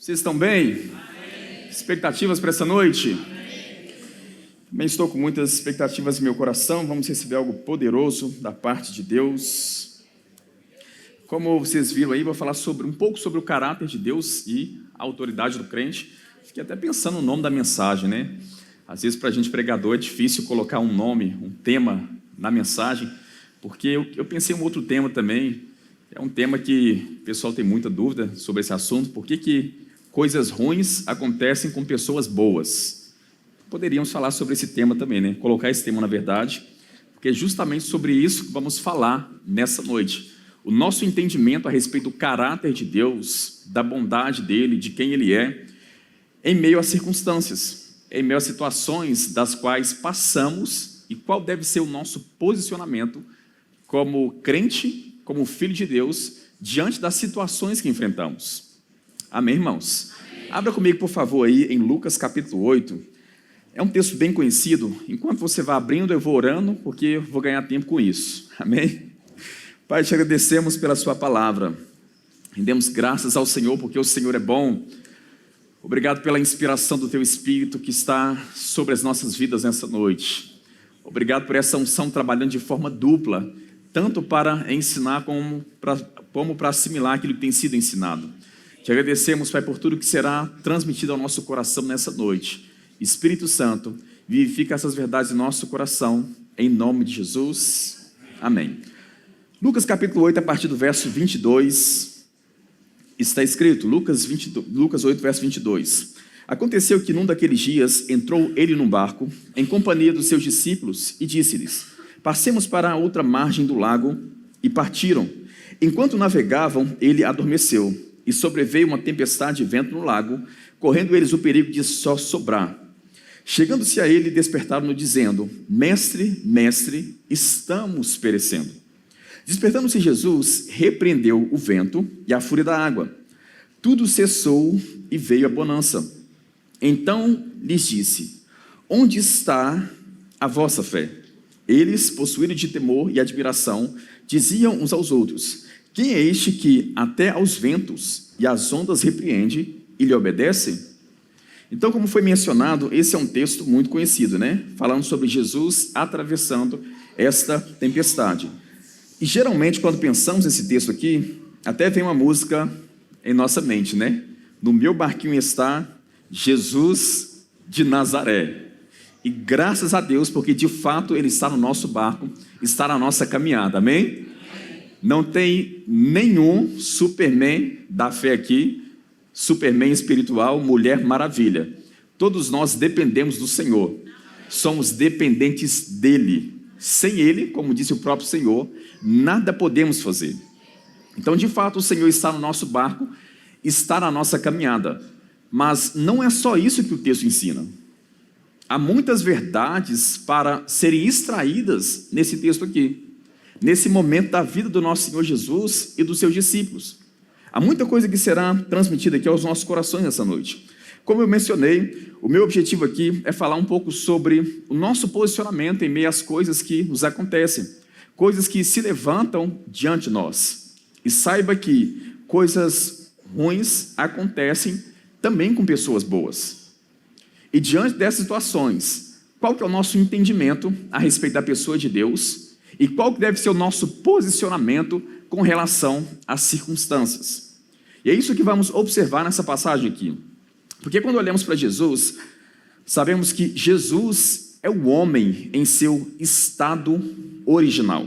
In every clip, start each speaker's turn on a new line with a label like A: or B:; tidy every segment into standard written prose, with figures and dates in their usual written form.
A: Vocês estão bem? Amém. Expectativas para essa noite? Amém. Também estou com muitas expectativas no meu coração. Vamos receber algo poderoso da parte de Deus. Como vocês viram aí, vou falar um pouco sobre o caráter de Deus e a autoridade do crente. Fiquei até pensando no nome da mensagem, né? Às vezes, para a gente pregador, é difícil colocar um nome, um tema na mensagem, porque eu pensei em um outro tema também. É um tema que o pessoal tem muita dúvida sobre esse assunto. Por que coisas ruins acontecem com pessoas boas? Poderíamos falar sobre esse tema também, né? Colocar esse tema na verdade, porque é justamente sobre isso que vamos falar nessa noite. O nosso entendimento a respeito do caráter de Deus, da bondade dele, de quem ele é, em meio às circunstâncias, em meio às situações das quais passamos e qual deve ser o nosso posicionamento como crente, como filho de Deus, diante das situações que enfrentamos. Amém, irmãos? Amém. Abra comigo, por favor, aí em Lucas capítulo 8. É um texto bem conhecido. Enquanto você vai abrindo, eu vou orando, porque eu vou ganhar tempo com isso. Amém? Pai, te agradecemos pela sua palavra. Rendemos graças ao Senhor, porque o Senhor é bom. Obrigado pela inspiração do teu Espírito que está sobre as nossas vidas nessa noite. Obrigado por essa unção trabalhando de forma dupla, tanto para ensinar como para assimilar aquilo que tem sido ensinado. Te agradecemos, Pai, por tudo que será transmitido ao nosso coração nessa noite. Espírito Santo, vivifica essas verdades em nosso coração, em nome de Jesus. Amém. Lucas capítulo 8, a partir do verso 22, está escrito, Lucas 8, verso 22. Aconteceu que num daqueles dias entrou ele num barco, em companhia dos seus discípulos, e disse-lhes: passemos para a outra margem do lago, e partiram. Enquanto navegavam, ele adormeceu, e sobreveio uma tempestade de vento no lago, correndo eles o perigo de só sobrar. Chegando-se a ele, despertaram-no, dizendo: Mestre, mestre, estamos perecendo. Despertando-se Jesus, repreendeu o vento e a fúria da água. Tudo cessou e veio a bonança. Então lhes disse: onde está a vossa fé? Eles, possuídos de temor e admiração, diziam uns aos outros: quem é este que até aos ventos e às ondas repreende e lhe obedece? Então, como foi mencionado, esse é um texto muito conhecido, né? Falando sobre Jesus atravessando esta tempestade. E geralmente, quando pensamos nesse texto aqui, até vem uma música em nossa mente, né? No meu barquinho está Jesus de Nazaré. E graças a Deus, porque de fato ele está no nosso barco, está na nossa caminhada, amém? Não tem nenhum Superman da fé aqui, Superman espiritual, Mulher Maravilha. Todos nós dependemos do Senhor, somos dependentes dele. Sem ele, como disse o próprio Senhor, nada podemos fazer. Então, de fato, o Senhor está no nosso barco, está na nossa caminhada. Mas não é só isso que o texto ensina. Há muitas verdades para serem extraídas nesse texto aqui, nesse momento da vida do nosso Senhor Jesus e dos seus discípulos. Há muita coisa que será transmitida aqui aos nossos corações nessa noite. Como eu mencionei, o meu objetivo aqui é falar um pouco sobre o nosso posicionamento em meio às coisas que nos acontecem, coisas que se levantam diante de nós. E saiba que coisas ruins acontecem também com pessoas boas. E diante dessas situações, qual que é o nosso entendimento a respeito da pessoa de Deus e qual que deve ser o nosso posicionamento com relação às circunstâncias? E é isso que vamos observar nessa passagem aqui. Porque quando olhamos para Jesus, sabemos que Jesus é o homem em seu estado original.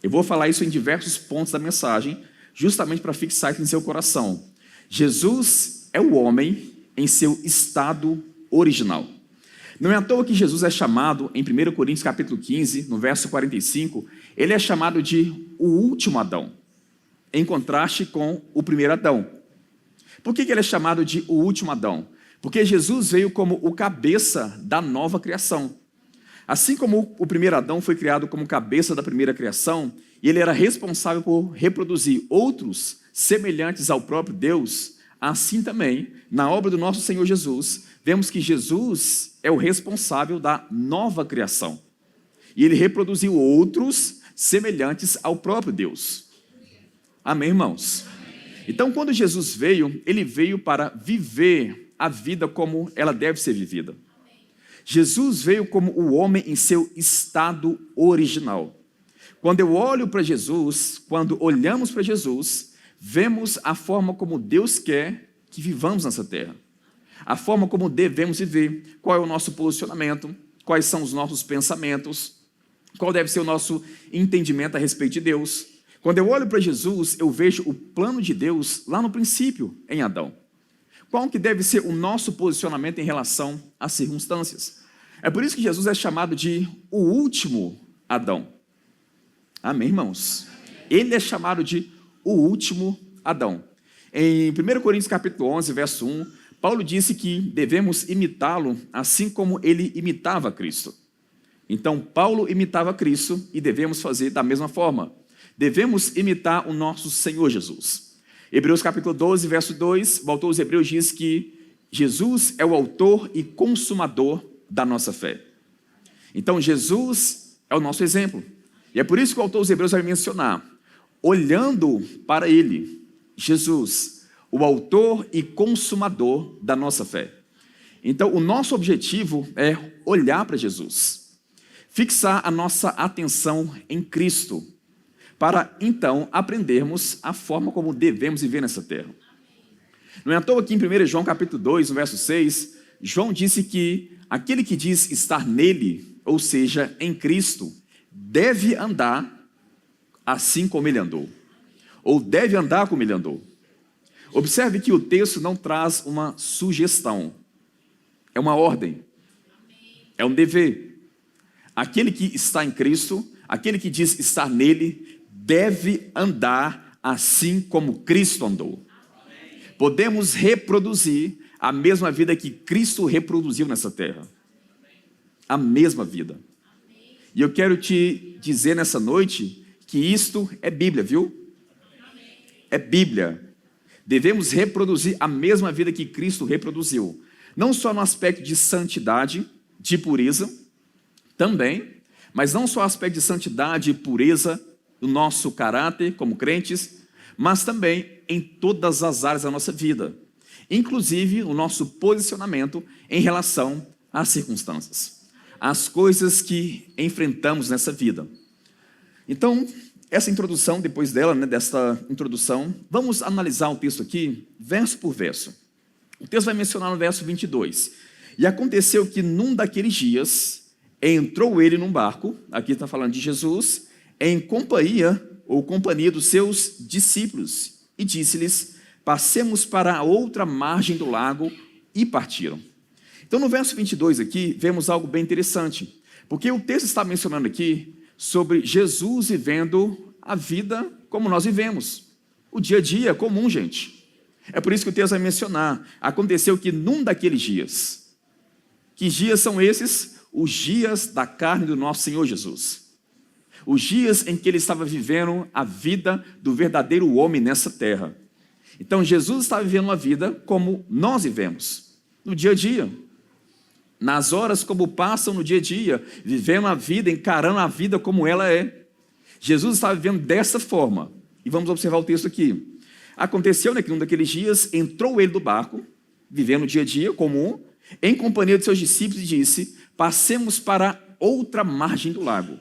A: Eu vou falar isso em diversos pontos da mensagem, justamente para fixar isso em seu coração. Jesus é o homem em seu estado original. Não é à toa que Jesus é chamado, em 1 Coríntios capítulo 15, no verso 45, ele é chamado de o último Adão, em contraste com o primeiro Adão. Por que ele é chamado de o último Adão? Porque Jesus veio como o cabeça da nova criação. Assim como o primeiro Adão foi criado como cabeça da primeira criação, e ele era responsável por reproduzir outros semelhantes ao próprio Deus, assim também, na obra do nosso Senhor Jesus, vemos que Jesus é o responsável da nova criação. E ele reproduziu outros semelhantes ao próprio Deus. Amém, irmãos? Então, quando Jesus veio, ele veio para viver a vida como ela deve ser vivida. Jesus veio como o homem em seu estado original. Quando eu olho para Jesus, quando olhamos para Jesus, vemos a forma como Deus quer que vivamos nessa terra. A forma como devemos viver, qual é o nosso posicionamento, quais são os nossos pensamentos, qual deve ser o nosso entendimento a respeito de Deus. Quando eu olho para Jesus, eu vejo o plano de Deus lá no princípio, em Adão. Qual que deve ser o nosso posicionamento em relação às circunstâncias? É por isso que Jesus é chamado de o último Adão. Amém, irmãos? Ele é chamado de o último Adão. Em 1 Coríntios capítulo 11, verso 1, Paulo disse que devemos imitá-lo assim como ele imitava Cristo. Então, Paulo imitava Cristo e devemos fazer da mesma forma. Devemos imitar o nosso Senhor Jesus. Hebreus capítulo 12, verso 2, o autor dos Hebreus diz que Jesus é o autor e consumador da nossa fé. Então, Jesus é o nosso exemplo. E é por isso que o autor dos Hebreus vai mencionar, olhando para ele, Jesus, o autor e consumador da nossa fé. Então, o nosso objetivo é olhar para Jesus, fixar a nossa atenção em Cristo, para então aprendermos a forma como devemos viver nessa terra. Não é à toa que em 1 João capítulo 2, no verso 6, João disse que aquele que diz estar nele, ou seja, em Cristo, deve andar assim como ele andou, ou deve andar como ele andou. Observe que o texto não traz uma sugestão, é uma ordem, é um dever. Aquele que está em Cristo, aquele que diz estar nele, deve andar assim como Cristo andou. Podemos reproduzir a mesma vida que Cristo reproduziu nessa terra. A mesma vida. E eu quero te dizer nessa noite que isto é Bíblia, viu? É Bíblia. Devemos reproduzir a mesma vida que Cristo reproduziu. Não só no aspecto de santidade, de pureza, também, mas não só no aspecto de santidade e pureza do nosso caráter como crentes, mas também em todas as áreas da nossa vida, inclusive o nosso posicionamento em relação às circunstâncias, às coisas que enfrentamos nessa vida. Então, essa introdução, depois dela, desta introdução, vamos analisar o texto aqui, verso por verso. O texto vai mencionar no verso 22. E aconteceu que num daqueles dias, entrou ele num barco, aqui está falando de Jesus, em companhia dos seus discípulos, e disse-lhes, passemos para a outra margem do lago, e partiram. Então, no verso 22 aqui, vemos algo bem interessante, porque o texto está mencionando aqui sobre Jesus vivendo a vida como nós vivemos, o dia a dia comum, gente. É por isso que o texto vai mencionar, aconteceu que num daqueles dias. Que dias são esses? Os dias da carne do nosso Senhor Jesus. Os dias em que ele estava vivendo a vida do verdadeiro homem nessa terra. Então, Jesus estava vivendo uma vida como nós vivemos, no dia a dia. Nas horas como passam no dia a dia, vivendo a vida, encarando a vida como ela é. Jesus estava vivendo dessa forma. E vamos observar o texto aqui. Aconteceu que num daqueles dias, entrou ele do barco, vivendo o dia a dia comum, em companhia de seus discípulos, e disse, passemos para outra margem do lago.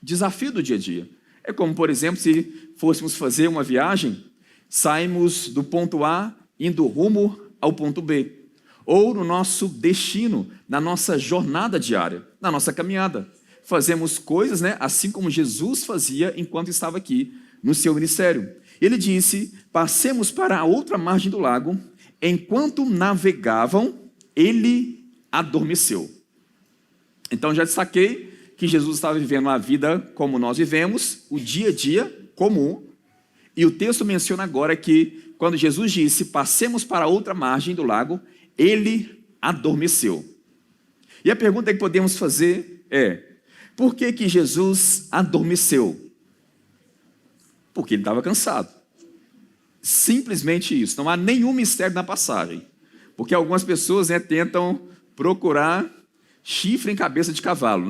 A: Desafio do dia a dia. É como, por exemplo, se fôssemos fazer uma viagem, saímos do ponto A, indo rumo ao ponto B. Ou no nosso destino, na nossa jornada diária, na nossa caminhada. Fazemos coisas, assim como Jesus fazia enquanto estava aqui no seu ministério. Ele disse, passemos para a outra margem do lago, enquanto navegavam, ele adormeceu. Então já destaquei que Jesus estava vivendo a vida como nós vivemos, o dia a dia comum, e o texto menciona agora que quando Jesus disse, passemos para a outra margem do lago, ele adormeceu. E a pergunta que podemos fazer é, por que Jesus adormeceu? Porque ele estava cansado. Simplesmente isso, não há nenhum mistério na passagem. Porque algumas pessoas tentam procurar chifre em cabeça de cavalo,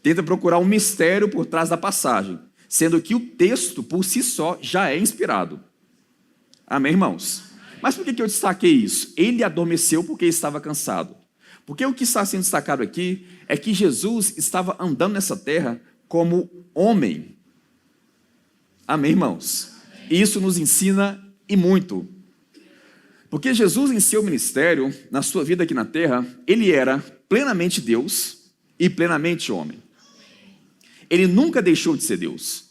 A: Tenta procurar um mistério por trás da passagem, sendo que o texto por si só já é inspirado. Amém, irmãos? Mas por que eu destaquei isso? Ele adormeceu porque estava cansado. Porque o que está sendo destacado aqui é que Jesus estava andando nessa terra como homem. Amém, irmãos? E isso nos ensina e muito. Porque Jesus, em seu ministério, na sua vida aqui na terra, ele era plenamente Deus e plenamente homem. Ele nunca deixou de ser Deus.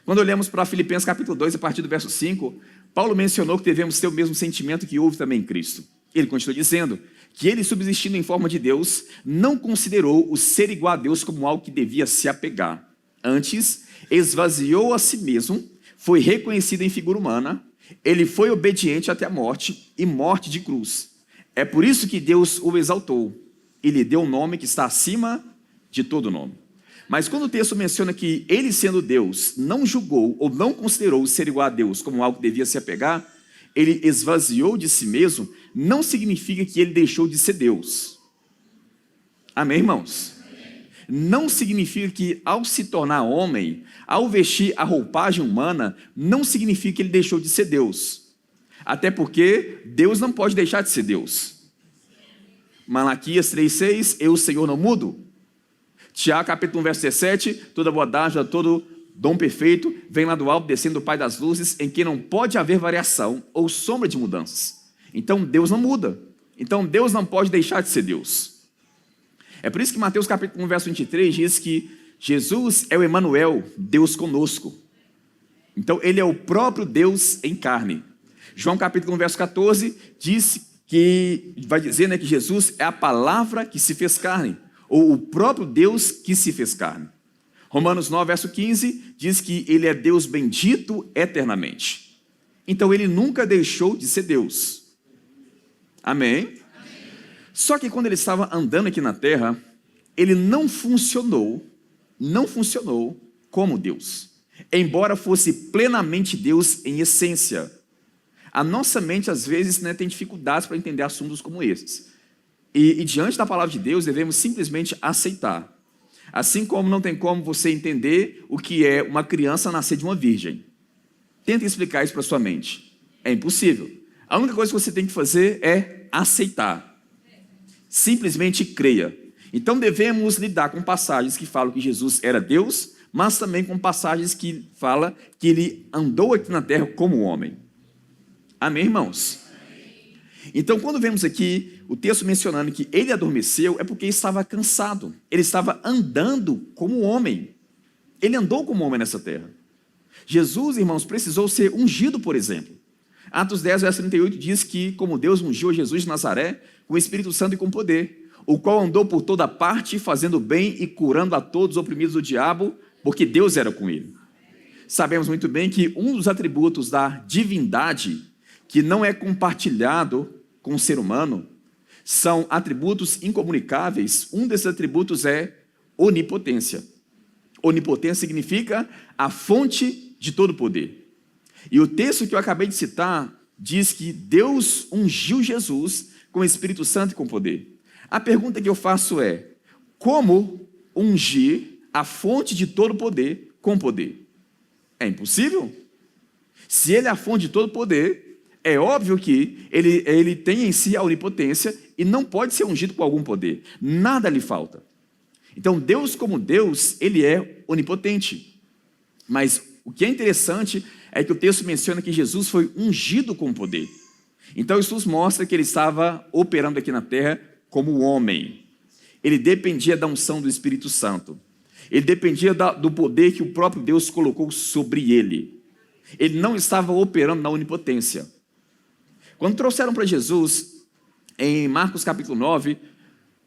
A: Quando olhamos para Filipenses capítulo 2, a partir do verso 5, Paulo mencionou que devemos ter o mesmo sentimento que houve também em Cristo. Ele continua dizendo que ele, subsistindo em forma de Deus, não considerou o ser igual a Deus como algo que devia se apegar. Antes, esvaziou a si mesmo, foi reconhecido em figura humana, ele foi obediente até a morte e morte de cruz. É por isso que Deus o exaltou e lhe deu um nome que está acima de todo nome. Mas quando o texto menciona que ele, sendo Deus, não julgou ou não considerou o ser igual a Deus como algo que devia se apegar, ele esvaziou de si mesmo, não significa que ele deixou de ser Deus. Amém, irmãos? Não significa que ao se tornar homem, ao vestir a roupagem humana, não significa que ele deixou de ser Deus. Até porque Deus não pode deixar de ser Deus. Malaquias 3,6, eu, Senhor, não mudo. Tiago, capítulo 1, verso 17, toda boa dádiva, todo dom perfeito, vem lá do alto, descendo do Pai das luzes, em que não pode haver variação ou sombra de mudanças. Então Deus não muda. Então Deus não pode deixar de ser Deus. É por isso que Mateus capítulo 1, verso 23 diz que Jesus é o Emanuel, Deus conosco. Então ele é o próprio Deus em carne. João capítulo 1, verso 14 diz que, vai dizer, né, que Jesus é a palavra que se fez carne, ou o próprio Deus que se fez carne. Romanos 9, verso 15, diz que ele é Deus bendito eternamente. Então ele nunca deixou de ser Deus. Amém? Só que quando ele estava andando aqui na terra, ele não funcionou como Deus. Embora fosse plenamente Deus em essência. A nossa mente, às vezes, né, tem dificuldades para entender assuntos como esses. E diante da palavra de Deus, devemos simplesmente aceitar. Assim como não tem como você entender o que é uma criança nascer de uma virgem. Tenta explicar isso para sua mente. É impossível. A única coisa que você tem que fazer é aceitar. Simplesmente creia. Então devemos lidar com passagens que falam que Jesus era Deus, mas também com passagens que falam que ele andou aqui na terra como homem. Amém, irmãos? Então, quando vemos aqui o texto mencionando que ele adormeceu, é porque estava cansado. Ele estava andando como homem. Ele andou como homem nessa terra. Jesus, irmãos, precisou ser ungido, por exemplo. Atos 10, verso 38 diz que, como Deus ungiu Jesus de Nazaré, com o Espírito Santo e com poder, o qual andou por toda parte, fazendo bem e curando a todos os oprimidos do diabo, porque Deus era com ele. Sabemos muito bem que um dos atributos da divindade, que não é compartilhado com o ser humano, são atributos incomunicáveis. Um desses atributos é onipotência. Onipotência significa a fonte de todo poder. E o texto que eu acabei de citar diz que Deus ungiu Jesus com o Espírito Santo e com poder. A pergunta que eu faço é: como ungir a fonte de todo poder com poder? É impossível. Se ele é a fonte de todo poder, é óbvio que ele tem em si a onipotência e não pode ser ungido com algum poder. Nada lhe falta. Então, Deus como Deus, ele é onipotente. Mas o que é interessante é que o texto menciona que Jesus foi ungido com poder. Então, isso nos mostra que ele estava operando aqui na terra como homem. Ele dependia da unção do Espírito Santo. Ele dependia do poder que o próprio Deus colocou sobre ele. Ele não estava operando na onipotência. Quando trouxeram para Jesus, em Marcos capítulo 9,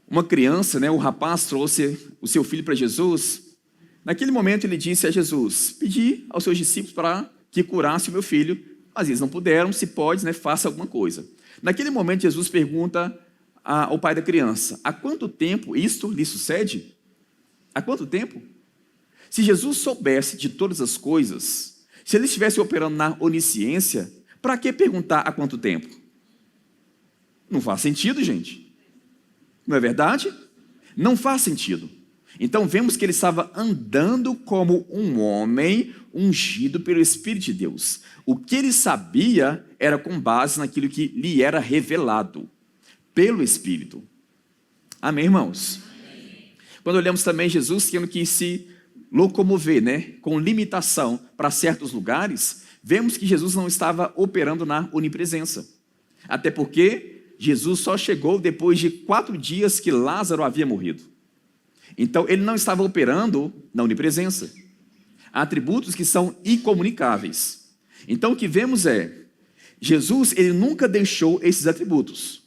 A: uma criança, o rapaz trouxe o seu filho para Jesus. Naquele momento ele disse a Jesus: pedi aos seus discípulos para que curasse o meu filho, mas eles não puderam. Se pode, faça alguma coisa. Naquele momento Jesus pergunta ao pai da criança: há quanto tempo isto lhe sucede? Há quanto tempo? Se Jesus soubesse de todas as coisas, se ele estivesse operando na onisciência, para que perguntar há quanto tempo? Não faz sentido, gente. Não é verdade? Não faz sentido. Então vemos que ele estava andando como um homem ungido pelo Espírito de Deus. O que ele sabia era com base naquilo que lhe era revelado pelo Espírito. Amém, irmãos? Amém. Quando olhamos também Jesus tendo que se locomover, com limitação para certos lugares, vemos que Jesus não estava operando na onipresença. Até porque Jesus só chegou depois de 4 dias que Lázaro havia morrido. Então, ele não estava operando na onipresença. Há atributos que são incomunicáveis. Então, o que vemos é, Jesus, ele nunca deixou esses atributos.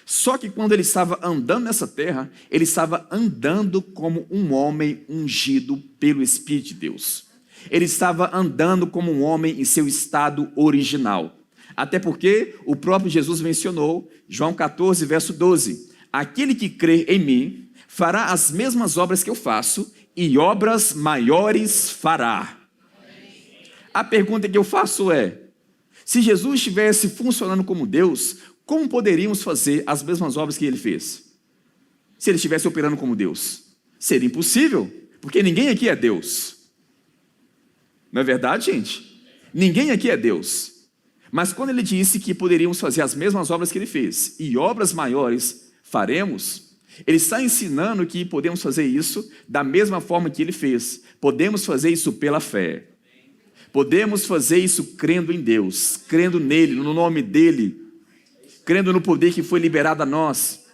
A: Só que quando ele estava andando nessa terra, ele estava andando como um homem ungido pelo Espírito de Deus. Ele estava andando como um homem em seu estado original. Até porque o próprio Jesus mencionou, João 14, verso 12, aquele que crê em mim, fará as mesmas obras que eu faço, e obras maiores fará. A pergunta que eu faço é, se Jesus estivesse funcionando como Deus, como poderíamos fazer as mesmas obras que ele fez? Se ele estivesse operando como Deus? Seria impossível, porque ninguém aqui é Deus. Não é verdade, gente? Ninguém aqui é Deus. Mas quando ele disse que poderíamos fazer as mesmas obras que ele fez, e obras maiores faremos, ele está ensinando que podemos fazer isso da mesma forma que ele fez. Podemos fazer isso pela fé. Podemos fazer isso crendo em Deus, crendo nele, no nome dele, crendo no poder que foi liberado a nós.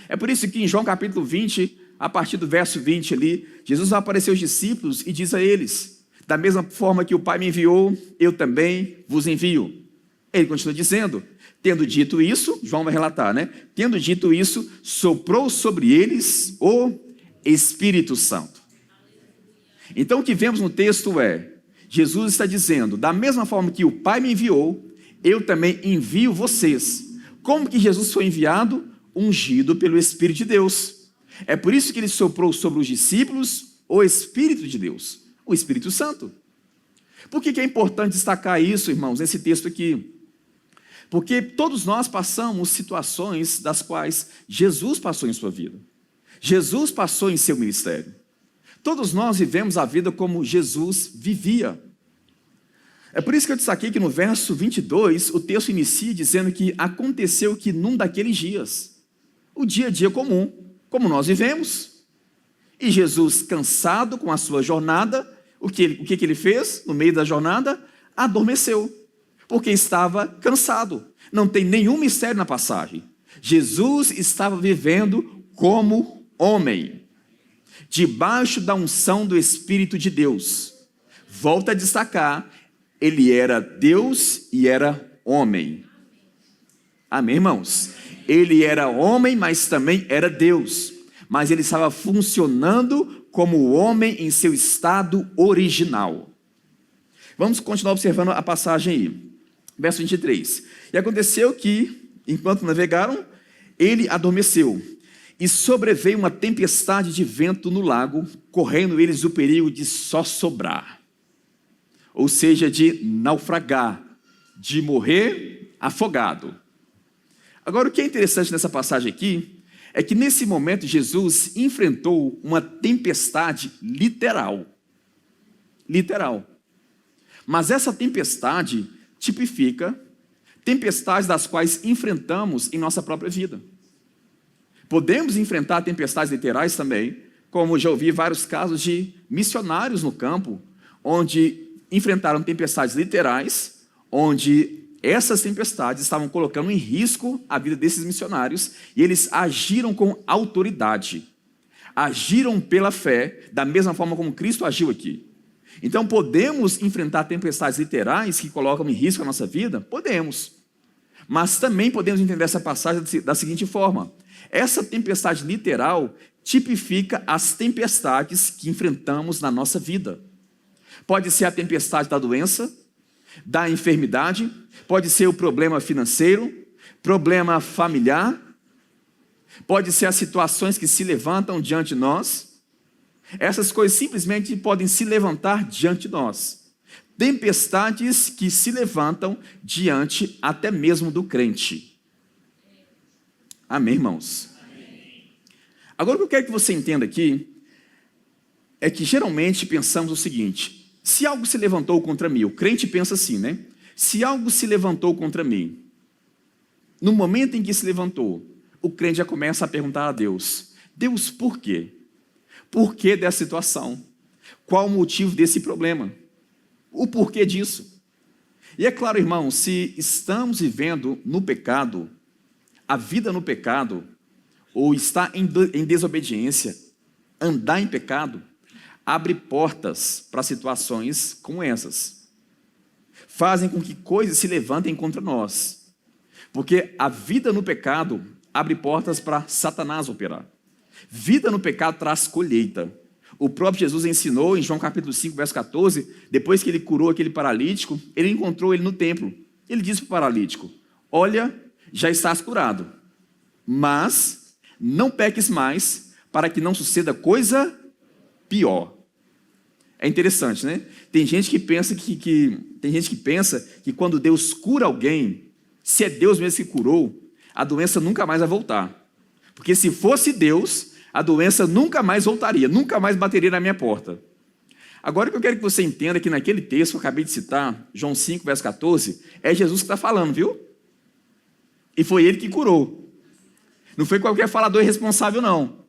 A: É por isso que em João capítulo 20, a partir do verso 20 ali, Jesus vai aparecer aos discípulos e diz a eles, da mesma forma que o Pai me enviou, eu também vos envio. Ele continua dizendo, tendo dito isso, João vai relatar, Tendo dito isso, soprou sobre eles o Espírito Santo. Então o que vemos no texto é, Jesus está dizendo, da mesma forma que o Pai me enviou, eu também envio vocês. Como que Jesus foi enviado? Ungido pelo Espírito de Deus. É por isso que ele soprou sobre os discípulos o Espírito de Deus, o Espírito Santo. Por que é importante destacar isso, irmãos, nesse texto aqui? Porque todos nós passamos situações das quais Jesus passou em sua vida. Jesus passou em seu ministério. Todos nós vivemos a vida como Jesus vivia. É por isso que eu destaquei que no verso 22, o texto inicia dizendo que aconteceu que num daqueles dias, o dia a dia comum, como nós vivemos. E Jesus, cansado com a sua jornada, o que ele fez no meio da jornada? Adormeceu. Porque estava cansado. Não tem nenhum mistério na passagem. Jesus estava vivendo como homem, debaixo da unção do Espírito de Deus. Volto a destacar, ele era Deus e era homem. Amém, irmãos? Ele era homem, mas também era Deus. Mas ele estava funcionando como homem em seu estado original. Vamos continuar observando a passagem aí. Verso 23. E aconteceu que, enquanto navegaram, ele adormeceu. E sobreveio uma tempestade de vento no lago, correndo eles o perigo de só sobrar. Ou seja, de naufragar, de morrer afogado. Agora, o que é interessante nessa passagem aqui, é que nesse momento Jesus enfrentou uma tempestade literal. Literal. Mas essa tempestade tipifica tempestades das quais enfrentamos em nossa própria vida. Podemos enfrentar tempestades literais também, como já ouvi vários casos de missionários no campo, onde enfrentaram tempestades literais, onde essas tempestades estavam colocando em risco a vida desses missionários, e eles agiram com autoridade, agiram pela fé, da mesma forma como Cristo agiu aqui. Então, podemos enfrentar tempestades literais que colocam em risco a nossa vida? Podemos. Mas também podemos entender essa passagem da seguinte forma. Essa tempestade literal tipifica as tempestades que enfrentamos na nossa vida. Pode ser a tempestade da doença, da enfermidade, pode ser o problema financeiro, problema familiar, pode ser as situações que se levantam diante de nós. Essas coisas simplesmente podem se levantar diante de nós. Tempestades que se levantam diante até mesmo do crente. Amém, irmãos? Amém. Agora o que eu quero que você entenda aqui é que geralmente pensamos o seguinte: se algo se levantou contra mim, o crente pensa assim, né? Se algo se levantou contra mim, no momento em que se levantou, o crente já começa a perguntar a Deus: Deus, por quê? Por que dessa situação? Qual o motivo desse problema? O porquê disso? E é claro, irmão, se estamos vivendo no pecado, a vida no pecado, ou está em desobediência, andar em pecado, abre portas para situações como essas. Fazem com que coisas se levantem contra nós. Porque a vida no pecado abre portas para Satanás operar. Vida no pecado traz colheita. O próprio Jesus ensinou em João capítulo 5, verso 14, depois que ele curou aquele paralítico, ele encontrou ele no templo. Ele disse para o paralítico: olha, já estás curado, mas não peques mais, para que não suceda coisa pior. É interessante, né? Tem gente que pensa que quando Deus cura alguém, se é Deus mesmo que curou, a doença nunca mais vai voltar. Porque se fosse Deus, a doença nunca mais voltaria, nunca mais bateria na minha porta. Agora o que eu quero que você entenda é que naquele texto que eu acabei de citar, João 5, verso 14, é Jesus que está falando, viu? E foi ele que curou. Não foi qualquer falador irresponsável, não.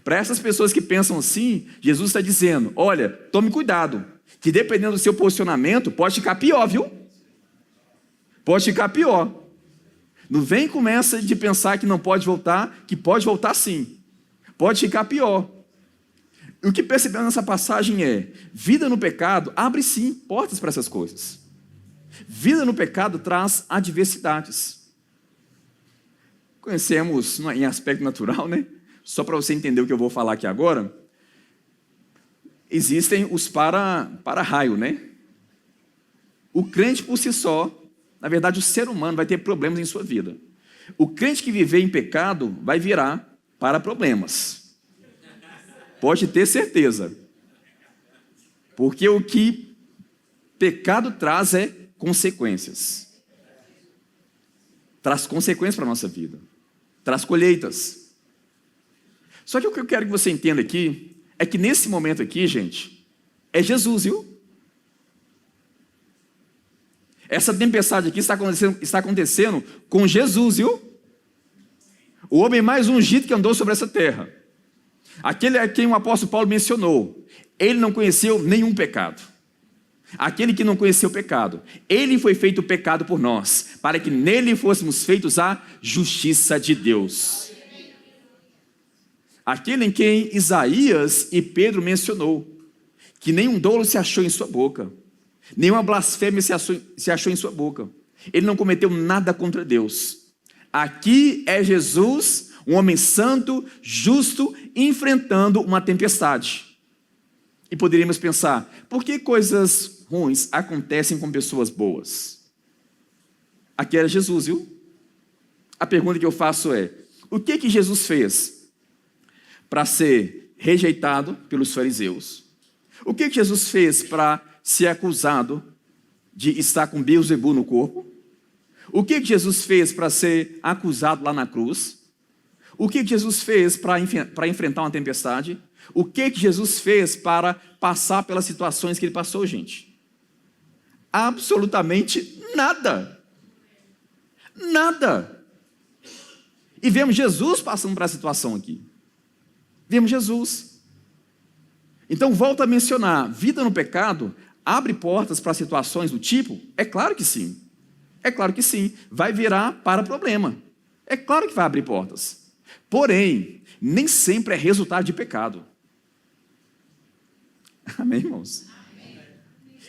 A: Para essas pessoas que pensam assim, Jesus está dizendo: olha, tome cuidado, que dependendo do seu posicionamento, pode ficar pior, viu? Pode ficar pior. Não vem e começa de pensar que não pode voltar, que pode voltar sim. Pode ficar pior. O que percebemos nessa passagem é: vida no pecado abre sim portas para essas coisas. Vida no pecado traz adversidades. Conhecemos em aspecto natural, né? Só para você entender o que eu vou falar aqui agora, existem os para-raio, né? O crente por si só, na verdade o ser humano vai ter problemas em sua vida. O crente que viver em pecado vai virar para problemas. Pode ter certeza. Porque o que pecado traz é consequências. Traz consequências para a nossa vida. Traz colheitas. Só que o que eu quero que você entenda aqui é que nesse momento aqui, gente, é Jesus, viu? Essa tempestade aqui está acontecendo com Jesus, viu? O homem mais ungido que andou sobre essa terra. Aquele a quem o apóstolo Paulo mencionou. Ele não conheceu nenhum pecado. Aquele que não conheceu pecado, ele foi feito pecado por nós, para que nele fôssemos feitos a justiça de Deus. Aquele em quem Isaías e Pedro mencionou, que nenhum dolo se achou em sua boca, nenhuma blasfêmia se achou em sua boca. Ele não cometeu nada contra Deus. Aqui é Jesus, um homem santo, justo, enfrentando uma tempestade. E poderíamos pensar: por que coisas ruins acontecem com pessoas boas? Aqui era Jesus, viu? A pergunta que eu faço é: o que Jesus fez para ser rejeitado pelos fariseus? O que Jesus fez para ser acusado de estar com Beelzebu no corpo? O que Jesus fez para ser acusado lá na cruz? O que Jesus fez para enfrentar uma tempestade? O que Jesus fez para passar pelas situações que ele passou, gente? Absolutamente nada. Nada. E vemos Jesus passando por essa situação aqui. Vemos Jesus. Então, volto a mencionar: vida no pecado abre portas para situações do tipo? É claro que sim. É claro que sim. Vai virar para problema. É claro que vai abrir portas. Porém, nem sempre é resultado de pecado. Amém, irmãos? Amém.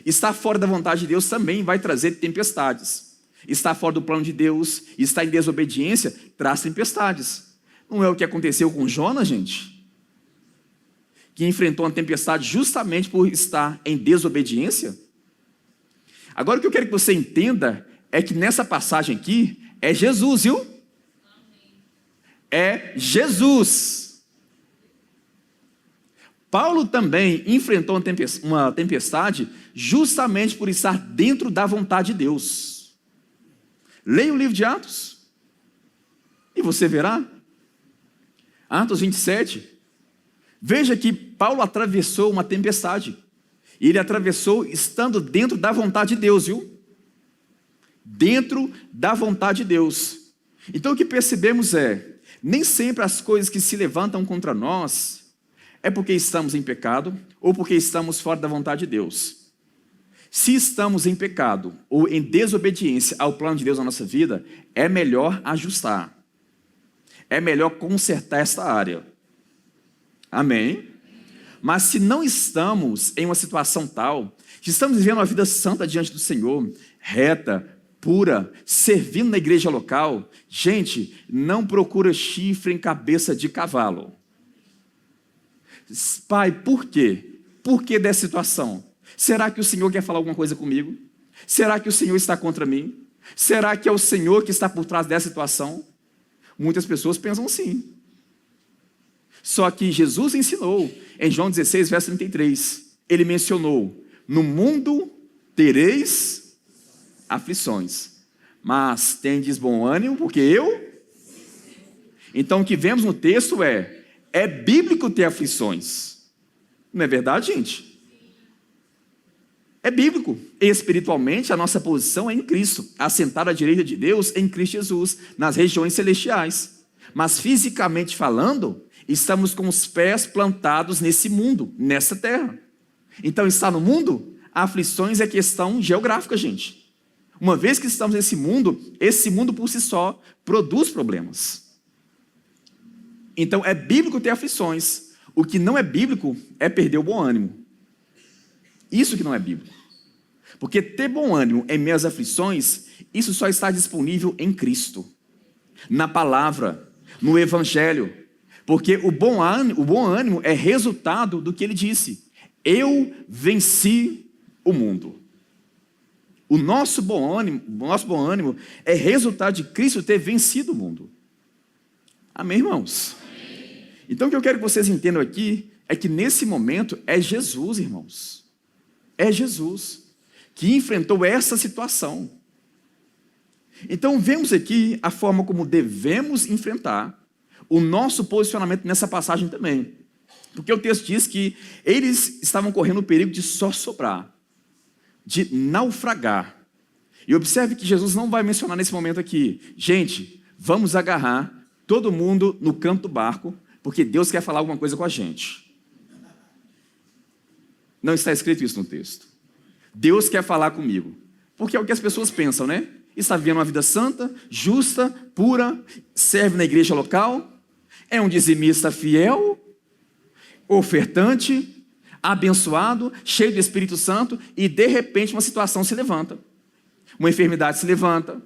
A: Estar fora da vontade de Deus também vai trazer tempestades. Estar fora do plano de Deus, estar em desobediência, traz tempestades. Não é o que aconteceu com Jonas, gente? Que enfrentou uma tempestade justamente por estar em desobediência? Agora o que eu quero que você entenda é que nessa passagem aqui é Jesus, viu? É Jesus. Paulo também enfrentou uma tempestade justamente por estar dentro da vontade de Deus. Leia o livro de Atos e você verá. Atos 27, Veja que Paulo atravessou uma tempestade. E ele atravessou estando dentro da vontade de Deus, viu? Dentro da vontade de Deus. Então o que percebemos é, nem sempre as coisas que se levantam contra nós é porque estamos em pecado ou porque estamos fora da vontade de Deus. Se estamos em pecado ou em desobediência ao plano de Deus na nossa vida, é melhor ajustar. É melhor consertar esta área. Amém? Mas se não estamos em uma situação tal, se estamos vivendo uma vida santa diante do Senhor, reta, pura, servindo na igreja local, gente, não procura chifre em cabeça de cavalo. Pai, por quê? Por que dessa situação? Será que o Senhor quer falar alguma coisa comigo? Será que o Senhor está contra mim? Será que é o Senhor que está por trás dessa situação? Muitas pessoas pensam assim. Só que Jesus ensinou, em João 16, verso 33, ele mencionou, no mundo tereis aflições, mas tendes bom ânimo, porque eu... Então o que vemos no texto é bíblico ter aflições. Não é verdade, gente? É bíblico. Espiritualmente, a nossa posição é em Cristo, assentado à direita de Deus em Cristo Jesus, nas regiões celestiais. Mas fisicamente falando, estamos com os pés plantados nesse mundo, nessa terra. Então, estar no mundo, aflições é questão geográfica, gente. Uma vez que estamos nesse mundo, esse mundo por si só produz problemas. Então, é bíblico ter aflições. O que não é bíblico é perder o bom ânimo. Isso que não é bíblico. Porque ter bom ânimo em meio às aflições, isso só está disponível em Cristo, na palavra, no Evangelho. Porque o bom ânimo é resultado do que ele disse. Eu venci o mundo. O nosso bom ânimo é resultado de Cristo ter vencido o mundo. Amém, irmãos? Amém. Então o que eu quero que vocês entendam aqui é que nesse momento é Jesus, irmãos. É Jesus que enfrentou essa situação. Então vemos aqui a forma como devemos enfrentar o nosso posicionamento nessa passagem também. Porque o texto diz que eles estavam correndo o perigo de só sobrar, de naufragar. E observe que Jesus não vai mencionar nesse momento aqui, gente, vamos agarrar todo mundo no canto do barco, porque Deus quer falar alguma coisa com a gente. Não está escrito isso no texto. Deus quer falar comigo. Porque é o que as pessoas pensam, né? Está vivendo uma vida santa, justa, pura, serve na igreja local, é um dizimista fiel, ofertante, abençoado, cheio do Espírito Santo, e de repente uma situação se levanta. Uma enfermidade se levanta,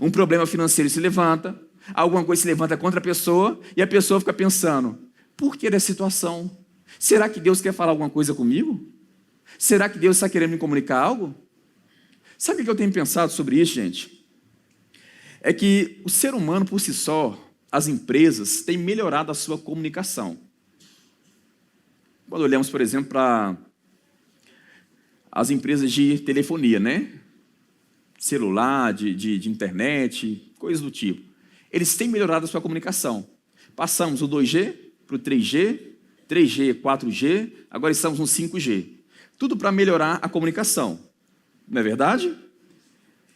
A: um problema financeiro se levanta, alguma coisa se levanta contra a pessoa, e a pessoa fica pensando, por que dessa situação? Será que Deus quer falar alguma coisa comigo? Será que Deus está querendo me comunicar algo? Sabe o que eu tenho pensado sobre isso, gente? É que o ser humano por si só, as empresas, têm melhorado a sua comunicação. Quando olhamos, por exemplo, para as empresas de telefonia, né? Celular, de internet, coisas do tipo. Eles têm melhorado a sua comunicação. Passamos do 2G para o 3G, 3G, 4G, agora estamos no 5G. Tudo para melhorar a comunicação. Não é verdade?